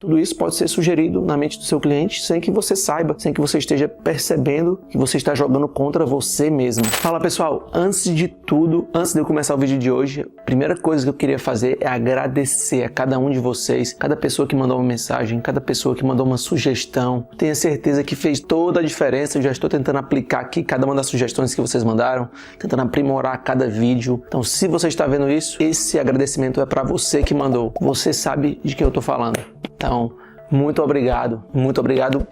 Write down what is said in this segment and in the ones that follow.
Tudo isso pode ser sugerido na mente do seu cliente sem que você saiba, sem que você esteja percebendo que você está jogando contra você mesmo. Fala pessoal, antes de tudo, antes de eu começar o vídeo de hoje, a primeira coisa que eu queria fazer é agradecer a cada um de vocês, cada pessoa que mandou uma mensagem, cada pessoa que mandou uma sugestão. Tenho certeza que fez toda a diferença. Eu já estou tentando aplicar aqui cada uma das sugestões que vocês mandaram, tentando aprimorar cada vídeo. Então, se você está vendo isso, esse agradecimento é para você que mandou. Você sabe de quem eu estou falando. Então, muito obrigado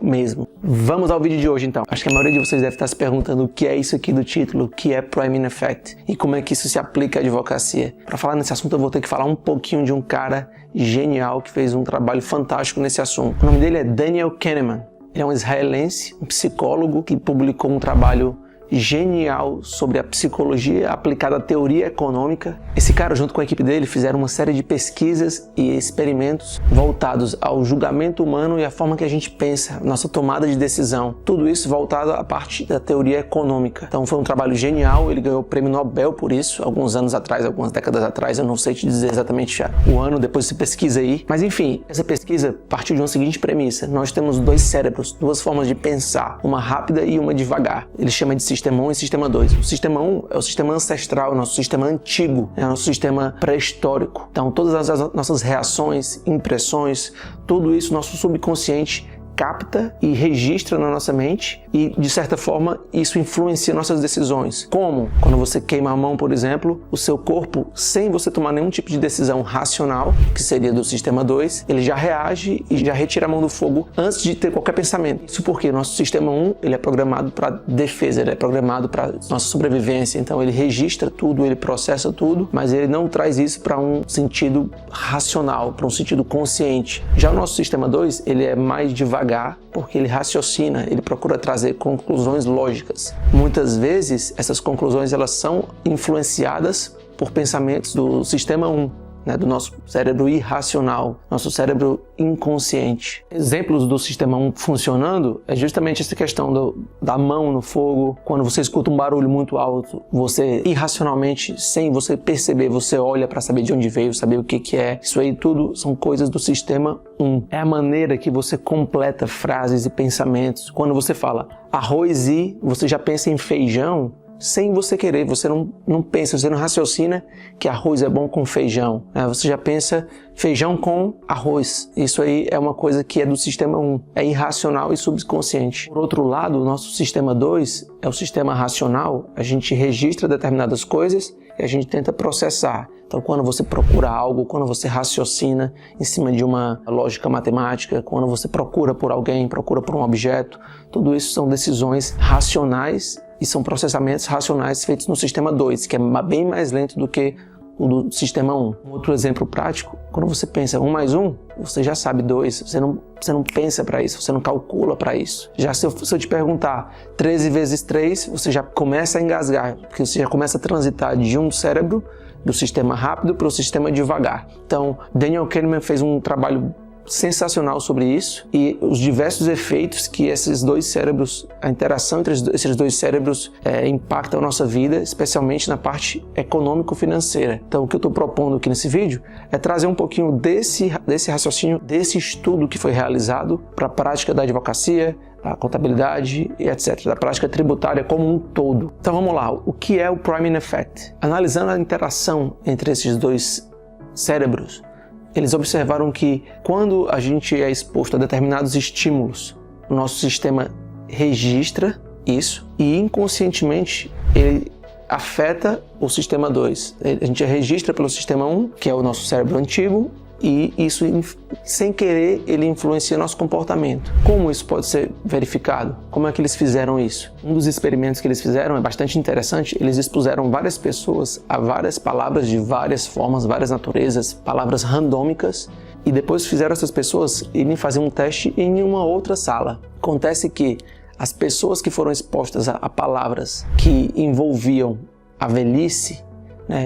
mesmo. Vamos ao vídeo de hoje então. Acho que a maioria de vocês deve estar se perguntando o que é isso aqui do título, o que é Priming Effect e como é que isso se aplica à advocacia. Para falar nesse assunto eu vou ter que falar um pouquinho de um cara genial que fez um trabalho fantástico nesse assunto. O nome dele é Daniel Kahneman. Ele é um israelense, um psicólogo que publicou um trabalho genial sobre a psicologia aplicada à teoria econômica. Esse cara, junto com a equipe dele, fizeram uma série de pesquisas e experimentos voltados ao julgamento humano e à forma que a gente pensa, nossa tomada de decisão. Tudo isso voltado à parte da teoria econômica. Então foi um trabalho genial, ele ganhou o prêmio Nobel por isso, alguns anos atrás, algumas décadas atrás, eu não sei te dizer exatamente o ano, depois você pesquisa aí. Mas enfim, essa pesquisa partiu de uma seguinte premissa: nós temos dois cérebros, duas formas de pensar, uma rápida e uma devagar. Ele chama de Sistema 1 e Sistema 2. O Sistema 1 é o sistema ancestral, o nosso sistema antigo, é o nosso sistema pré-histórico. Então, todas as nossas reações, impressões, tudo isso nosso subconsciente capta e registra na nossa mente e, de certa forma, isso influencia nossas decisões. Como? Quando você queima a mão, por exemplo, o seu corpo, sem você tomar nenhum tipo de decisão racional, que seria do Sistema 2, ele já reage e já retira a mão do fogo antes de ter qualquer pensamento. Isso porque o nosso Sistema 1, ele é programado para defesa, ele é programado para nossa sobrevivência, então ele registra tudo, ele processa tudo, mas ele não traz isso para um sentido racional, para um sentido consciente. Já o nosso Sistema 2, ele é mais devagar, porque ele raciocina, ele procura trazer conclusões lógicas. Muitas vezes, essas conclusões elas são influenciadas por pensamentos do Sistema 1, do nosso cérebro irracional, nosso cérebro inconsciente. Exemplos do Sistema 1 funcionando é justamente essa questão da mão no fogo. Quando você escuta um barulho muito alto, você irracionalmente, sem você perceber, você olha para saber de onde veio, saber o que é. Isso aí tudo são coisas do Sistema 1. É a maneira que você completa frases e pensamentos. Quando você fala arroz e você já pensa em feijão, sem você querer, você não pensa, você não raciocina que arroz é bom com feijão. Você já pensa feijão com arroz. Isso aí é uma coisa que é do Sistema 1, é irracional e subconsciente. Por outro lado, o nosso Sistema 2 é o sistema racional, a gente registra determinadas coisas e a gente tenta processar. Então, quando você procura algo, quando você raciocina em cima de uma lógica matemática, quando você procura por alguém, procura por um objeto, tudo isso são decisões racionais e são processamentos racionais feitos no Sistema 2, que é bem mais lento do que o do Sistema 1. Um outro exemplo prático, quando você pensa 1 mais 1, você já sabe 2, você não pensa para isso, você não calcula para isso. Já se eu te perguntar 13 vezes 3, você já começa a engasgar, porque você já começa a transitar de um cérebro, do sistema rápido para o sistema devagar. Então, Daniel Kahneman fez um trabalho sensacional sobre isso e os diversos efeitos que esses dois cérebros, a interação entre esses dois cérebros impacta a nossa vida, especialmente na parte econômico-financeira. Então, o que eu estou propondo aqui nesse vídeo é trazer um pouquinho desse raciocínio, desse estudo que foi realizado para a prática da advocacia, a contabilidade e etc., da prática tributária como um todo. Então vamos lá, o que é o Priming Effect? Analisando a interação entre esses dois cérebros, eles observaram que quando a gente é exposto a determinados estímulos, o nosso sistema registra isso e inconscientemente ele afeta o Sistema 2. A gente registra pelo Sistema 1, que é o nosso cérebro antigo, e isso, sem querer, ele influencia nosso comportamento. Como isso pode ser verificado? Como é que eles fizeram isso? Um dos experimentos que eles fizeram é bastante interessante. Eles expuseram várias pessoas a várias palavras de várias formas, várias naturezas, palavras randômicas, e depois fizeram essas pessoas irem fazer um teste em uma outra sala. Acontece que as pessoas que foram expostas a palavras que envolviam a velhice,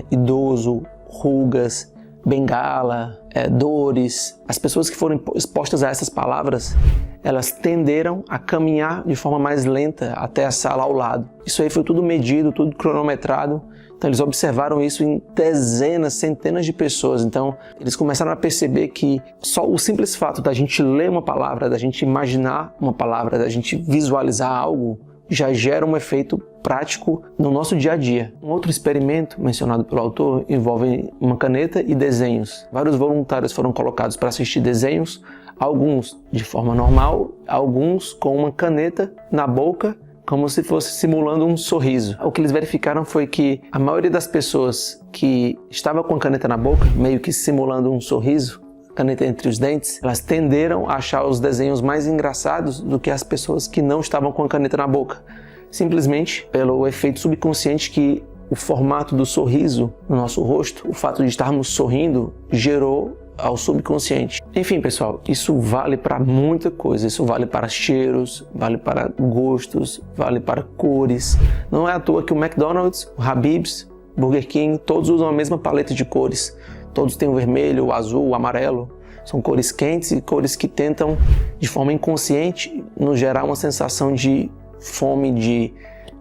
idoso, rugas, bengala, dores, as pessoas que foram expostas a essas palavras, elas tenderam a caminhar de forma mais lenta até a sala ao lado. Isso aí foi tudo medido, tudo cronometrado. Então eles observaram isso em dezenas, centenas de pessoas. Então eles começaram a perceber que só o simples fato da gente ler uma palavra, da gente imaginar uma palavra, da gente visualizar algo, já gera um efeito prático no nosso dia a dia. Um outro experimento mencionado pelo autor envolve uma caneta e desenhos. Vários voluntários foram colocados para assistir desenhos, alguns de forma normal, alguns com uma caneta na boca, como se fosse simulando um sorriso. O que eles verificaram foi que a maioria das pessoas que estava com a caneta na boca, meio que simulando um sorriso, caneta entre os dentes, elas tenderam a achar os desenhos mais engraçados do que as pessoas que não estavam com a caneta na boca. Simplesmente pelo efeito subconsciente que o formato do sorriso no nosso rosto, o fato de estarmos sorrindo, gerou ao subconsciente. Enfim, pessoal, isso vale para muita coisa. Isso vale para cheiros, vale para gostos, vale para cores. Não é à toa que o McDonald's, o Habib's, Burger King, todos usam a mesma paleta de cores. Todos têm o vermelho, o azul, o amarelo. São cores quentes e cores que tentam, de forma inconsciente, nos gerar uma sensação de fome, de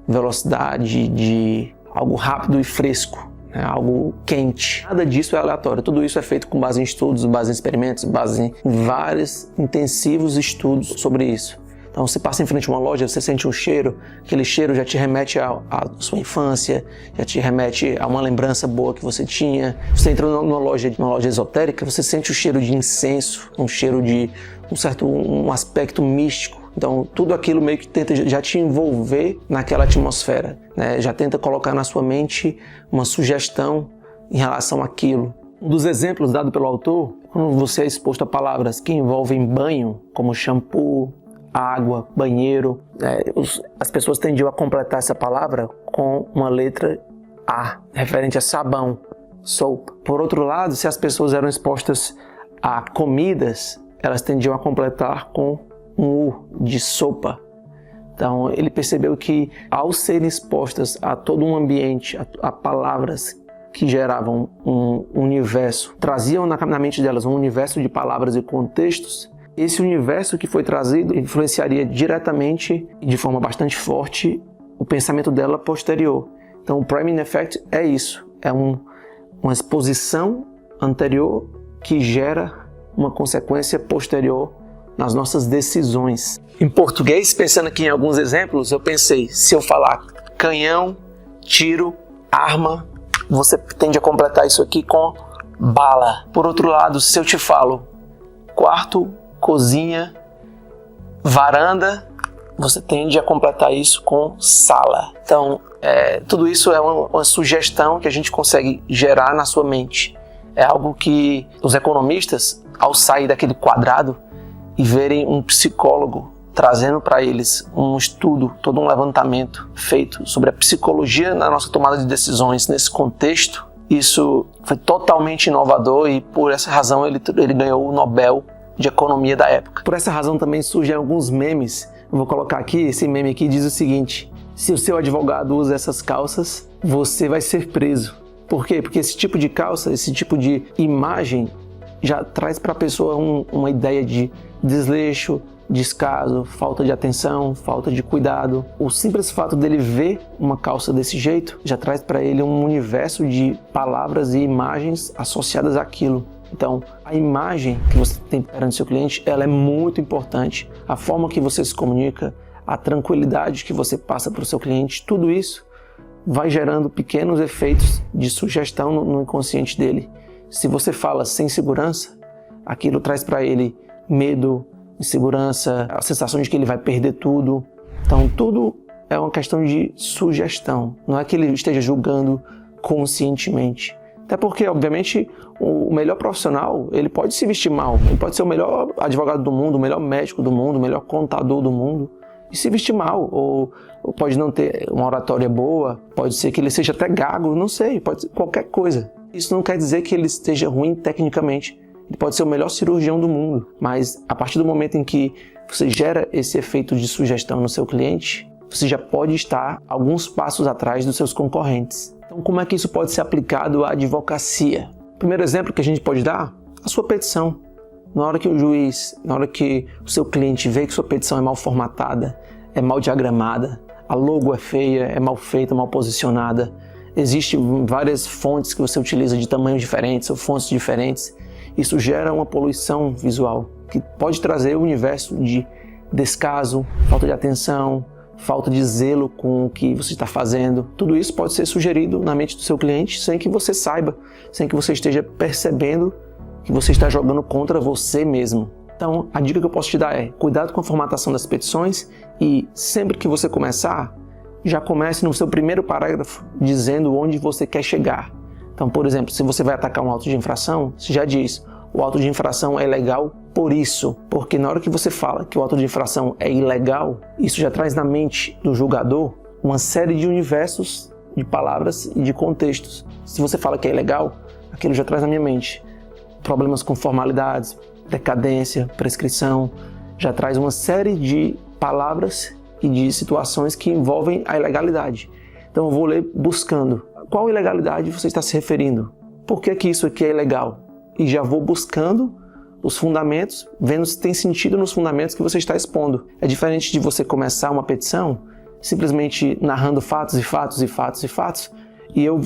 velocidade, de algo rápido e fresco. É algo quente. Nada disso é aleatório. Tudo isso é feito com base em estudos, base em experimentos, base em vários intensivos estudos sobre isso. Então você passa em frente a uma loja, você sente um cheiro, aquele cheiro já te remete à sua infância, já te remete a uma lembrança boa que você tinha. Você entra numa loja esotérica, você sente o cheiro de incenso, um cheiro de um aspecto místico. Então tudo aquilo meio que tenta já te envolver naquela atmosfera, né? Já tenta colocar na sua mente uma sugestão em relação àquilo. Um dos exemplos dado pelo autor, quando você é exposto a palavras que envolvem banho, como shampoo, água, banheiro, as pessoas tendiam a completar essa palavra com uma letra A, referente a sabão, soap. Por outro lado, se as pessoas eram expostas a comidas, elas tendiam a completar com um U, de sopa. Então ele percebeu que ao serem expostas a todo um ambiente, a palavras que geravam um universo, traziam na mente delas um universo de palavras e contextos, esse universo que foi trazido influenciaria diretamente e de forma bastante forte o pensamento dela posterior. Então o priming effect é isso, é uma exposição anterior que gera uma consequência posterior nas nossas decisões. Em português, pensando aqui em alguns exemplos, eu pensei, se eu falar canhão, tiro, arma, você tende a completar isso aqui com bala. Por outro lado, se eu te falo quarto, cozinha, varanda, você tende a completar isso com sala. Então, tudo isso é uma sugestão que a gente consegue gerar na sua mente. É algo que os economistas, ao sair daquele quadrado e verem um psicólogo trazendo para eles um estudo, todo um levantamento feito sobre a psicologia na nossa tomada de decisões nesse contexto, isso foi totalmente inovador e por essa razão ele ganhou o Nobel de Economia da época. Por essa razão também surgem alguns memes. Eu vou colocar aqui, esse meme aqui diz o seguinte: se o seu advogado usa essas calças, você vai ser preso. Por quê? Porque esse tipo de calça, esse tipo de imagem já traz para a pessoa uma ideia de desleixo, descaso, falta de atenção, falta de cuidado. O simples fato dele ver uma calça desse jeito já traz para ele um universo de palavras e imagens associadas àquilo. Então, a imagem que você tem perante seu cliente, ela é muito importante. A forma que você se comunica, a tranquilidade que você passa para o seu cliente, tudo isso vai gerando pequenos efeitos de sugestão no inconsciente dele. Se você fala sem segurança, aquilo traz para ele medo, insegurança, a sensação de que ele vai perder tudo. Então, tudo é uma questão de sugestão. Não é que ele esteja julgando conscientemente. Até porque, obviamente, o melhor profissional, ele pode se vestir mal. Ele pode ser o melhor advogado do mundo, o melhor médico do mundo, o melhor contador do mundo e se vestir mal. Ou pode não ter uma oratória boa, pode ser que ele seja até gago, não sei, pode ser qualquer coisa. Isso não quer dizer que ele esteja ruim tecnicamente. Ele pode ser o melhor cirurgião do mundo, mas a partir do momento em que você gera esse efeito de sugestão no seu cliente, você já pode estar alguns passos atrás dos seus concorrentes. Então, como é que isso pode ser aplicado à advocacia? O primeiro exemplo que a gente pode dar, a sua petição. Na hora que o juiz, na hora que o seu cliente vê que sua petição é mal formatada, é mal diagramada, a logo é feia, é mal feita, mal posicionada, Existem várias fontes que você utiliza de tamanhos diferentes ou fontes diferentes. Isso gera uma poluição visual que pode trazer o universo de descaso, falta de atenção, falta de zelo com o que você está fazendo. Tudo isso pode ser sugerido na mente do seu cliente sem que você saiba, sem que você esteja percebendo que você está jogando contra você mesmo. Então, a dica que eu posso te dar é: cuidado com a formatação das petições e sempre que você começar, já comece no seu primeiro parágrafo dizendo onde você quer chegar. Então, por exemplo, se você vai atacar um auto de infração, você já diz: o auto de infração é ilegal por isso. Porque na hora que você fala que o auto de infração é ilegal, isso já traz na mente do julgador uma série de universos de palavras e de contextos. Se você fala que é ilegal, aquilo já traz na minha mente problemas com formalidades, decadência, prescrição, já traz uma série de palavras e de situações que envolvem a ilegalidade. Então eu vou ler buscando qual ilegalidade você está se referindo, por que isso aqui é ilegal, e já vou buscando os fundamentos, vendo se tem sentido nos fundamentos que você está expondo. É diferente de você começar uma petição simplesmente narrando fatos e fatos e fatos e fatos, e eu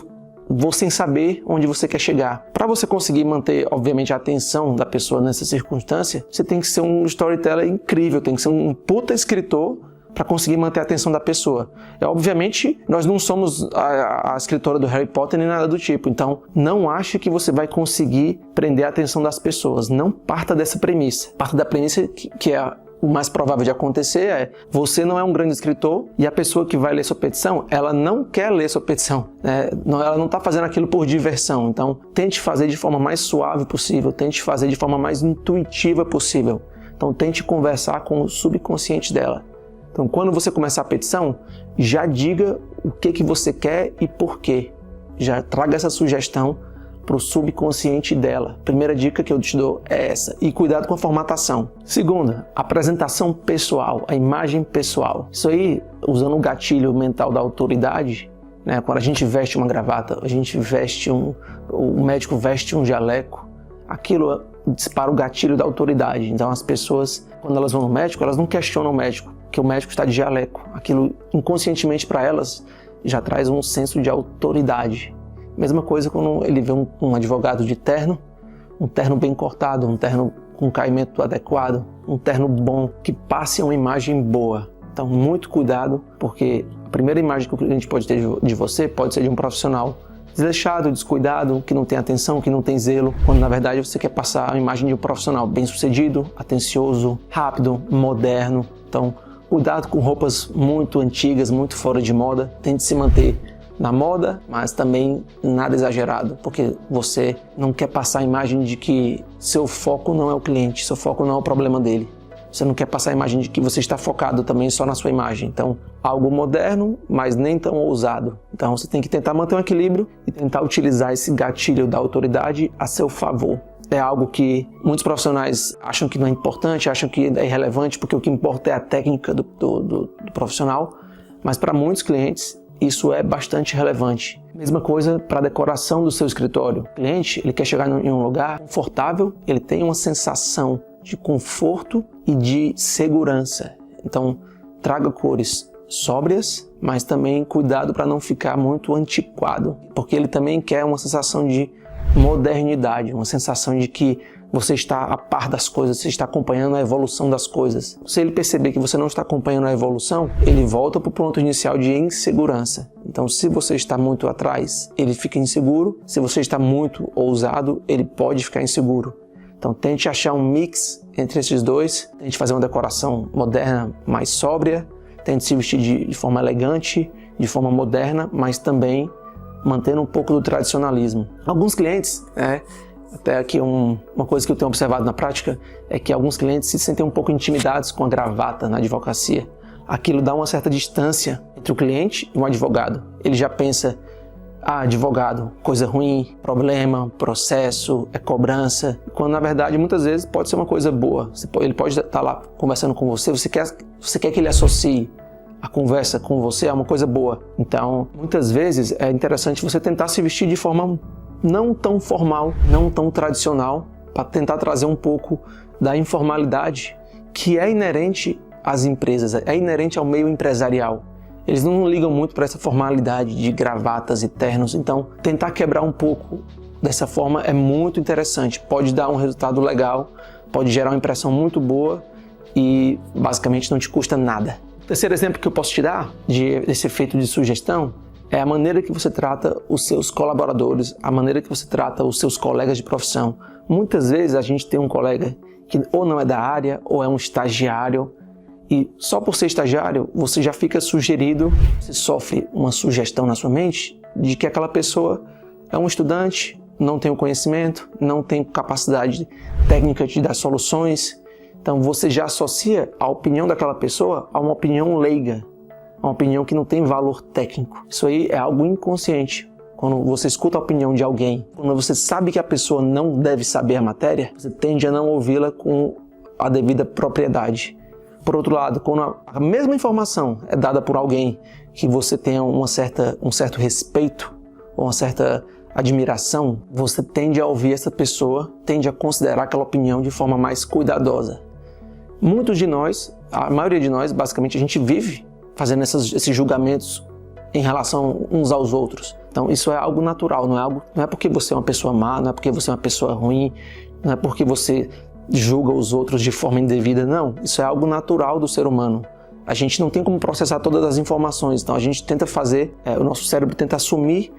vou sem saber onde você quer chegar. Para você conseguir manter, obviamente, a atenção da pessoa nessa circunstância, você tem que ser um storyteller incrível, tem que ser um puta escritor para conseguir manter a atenção da pessoa. Obviamente, nós não somos a escritora do Harry Potter nem nada do tipo, então não ache que você vai conseguir prender a atenção das pessoas. Não parta dessa premissa. Parta da premissa que é o mais provável de acontecer é: você não é um grande escritor e a pessoa que vai ler sua petição, ela não quer ler sua petição, né? Ela não está fazendo aquilo por diversão. Então, tente fazer de forma mais suave possível, tente fazer de forma mais intuitiva possível. Então, tente conversar com o subconsciente dela. Então, quando você começar a petição, já diga o que você quer e por quê. Já traga essa sugestão para o subconsciente dela. Primeira dica que eu te dou é essa. E cuidado com a formatação. Segunda, apresentação pessoal, a imagem pessoal. Isso aí, usando o gatilho mental da autoridade, né? Quando a gente veste uma gravata, a gente veste o médico veste um jaleco, aquilo dispara o gatilho da autoridade. Então as pessoas, quando elas vão no médico, elas não questionam o médico, que o médico está de jaleco. Aquilo inconscientemente para elas já traz um senso de autoridade. Mesma coisa quando ele vê um advogado de terno, um terno bem cortado, um terno com caimento adequado, um terno bom, que passe uma imagem boa. Então, muito cuidado, porque a primeira imagem que o cliente pode ter de você pode ser de um profissional desleixado, descuidado, que não tem atenção, que não tem zelo, quando na verdade você quer passar a imagem de um profissional bem-sucedido, atencioso, rápido, moderno. Então, cuidado com roupas muito antigas, muito fora de moda. Tente se manter na moda, mas também nada exagerado, porque você não quer passar a imagem de que seu foco não é o cliente, seu foco não é o problema dele. Você não quer passar a imagem de que você está focado também só na sua imagem. Então, algo moderno, mas nem tão ousado. Então, você tem que tentar manter um equilíbrio e tentar utilizar esse gatilho da autoridade a seu favor. É algo que muitos profissionais acham que não é importante, acham que é irrelevante, porque o que importa é a técnica do profissional, mas para muitos clientes isso é bastante relevante. Mesma coisa para a decoração do seu escritório. O cliente, ele quer chegar em um lugar confortável, ele tem uma sensação de conforto e de segurança. Então, traga cores sóbrias, mas também cuidado para não ficar muito antiquado, porque ele também quer uma sensação de modernidade, uma sensação de que você está a par das coisas, você está acompanhando a evolução das coisas. Se ele perceber que você não está acompanhando a evolução, ele volta para o ponto inicial de insegurança. Então, se você está muito atrás, ele fica inseguro. Se você está muito ousado, ele pode ficar inseguro. Então, tente achar um mix entre esses dois. Tente fazer uma decoração moderna, mais sóbria. Tente se vestir de forma elegante, de forma moderna, mas também mantendo um pouco do tradicionalismo. Alguns clientes, até aqui uma coisa que eu tenho observado na prática, é que alguns clientes se sentem um pouco intimidados com a gravata na advocacia. Aquilo dá uma certa distância entre o cliente e o advogado. Ele já pensa, advogado, coisa ruim, problema, processo, é cobrança, quando na verdade muitas vezes pode ser uma coisa boa. Ele pode estar lá conversando com você, você quer que ele associe a conversa com você a uma coisa boa. Então, muitas vezes é interessante você tentar se vestir de forma não tão formal, não tão tradicional, para tentar trazer um pouco da informalidade que é inerente às empresas, é inerente ao meio empresarial. Eles não ligam muito para essa formalidade de gravatas e ternos, então tentar quebrar um pouco dessa forma é muito interessante. Pode dar um resultado legal, pode gerar uma impressão muito boa e basicamente não te custa nada. O terceiro exemplo que eu posso te dar desse efeito de sugestão é a maneira que você trata os seus colaboradores, a maneira que você trata os seus colegas de profissão. Muitas vezes a gente tem um colega que ou não é da área ou é um estagiário e só por ser estagiário você já fica sugerido, você sofre uma sugestão na sua mente de que aquela pessoa é um estudante, não tem o conhecimento, não tem capacidade técnica de dar soluções. Então você já associa a opinião daquela pessoa a uma opinião leiga, uma opinião que não tem valor técnico. Isso aí é algo inconsciente. Quando você escuta a opinião de alguém, quando você sabe que a pessoa não deve saber a matéria, você tende a não ouvi-la com a devida propriedade. Por outro lado, quando a mesma informação é dada por alguém que você tenha um certo respeito ou uma certa admiração, você tende a ouvir essa pessoa, tende a considerar aquela opinião de forma mais cuidadosa. Muitos de nós, a maioria de nós, basicamente, a gente vive fazendo esses julgamentos em relação uns aos outros. Então isso é algo natural, não é porque você é uma pessoa má, não é porque você é uma pessoa ruim, não é porque você julga os outros de forma indevida, não. Isso é algo natural do ser humano. A gente não tem como processar todas as informações, então a gente tenta o nosso cérebro tenta assumir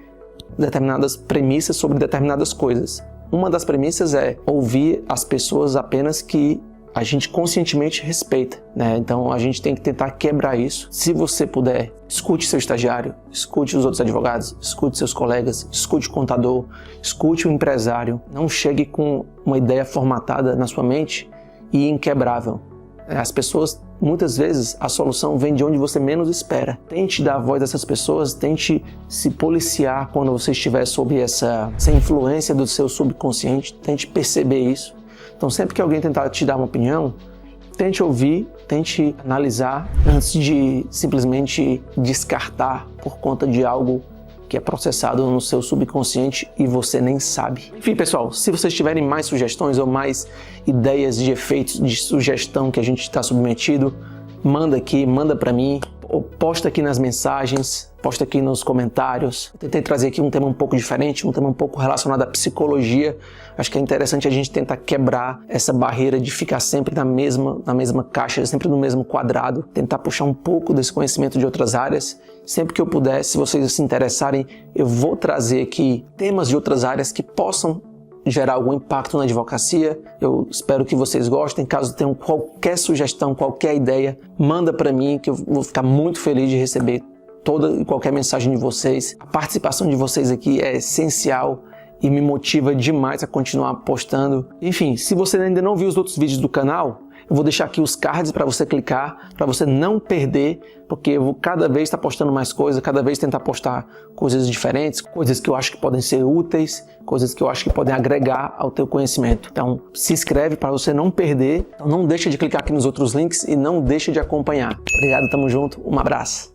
determinadas premissas sobre determinadas coisas. Uma das premissas é ouvir as pessoas apenas que a gente conscientemente respeita, né? Então a gente tem que tentar quebrar isso. Se você puder, escute seu estagiário, escute os outros advogados, escute seus colegas, escute o contador, escute o empresário. Não chegue com uma ideia formatada na sua mente e inquebrável. As pessoas, muitas vezes, a solução vem de onde você menos espera. Tente dar voz a essas pessoas, tente se policiar quando você estiver sob essa influência do seu subconsciente, tente perceber isso. Então sempre que alguém tentar te dar uma opinião, tente ouvir, tente analisar antes de simplesmente descartar por conta de algo que é processado no seu subconsciente e você nem sabe. Enfim, pessoal, se vocês tiverem mais sugestões ou mais ideias de efeitos de sugestão que a gente está submetido, manda aqui, manda para mim, ou posta aqui nas mensagens, posta aqui nos comentários. Eu tentei trazer aqui um tema um pouco diferente, um tema um pouco relacionado à psicologia. Acho que é interessante a gente tentar quebrar essa barreira de ficar sempre na mesma caixa, sempre no mesmo quadrado, tentar puxar um pouco desse conhecimento de outras áreas. Sempre que eu puder, se vocês se interessarem, eu vou trazer aqui temas de outras áreas que possam gerar algum impacto na advocacia. Eu espero que vocês gostem. Caso tenham qualquer sugestão, qualquer ideia, manda para mim que eu vou ficar muito feliz de receber toda e qualquer mensagem de vocês. A participação de vocês aqui é essencial e me motiva demais a continuar postando. Enfim, se você ainda não viu os outros vídeos do canal, eu vou deixar aqui os cards para você clicar, para você não perder, porque eu vou cada vez estar postando mais coisas, cada vez tentar postar coisas diferentes, coisas que eu acho que podem ser úteis, coisas que eu acho que podem agregar ao teu conhecimento. Então, se inscreve para você não perder, então não deixa de clicar aqui nos outros links e não deixa de acompanhar. Obrigado, tamo junto, um abraço.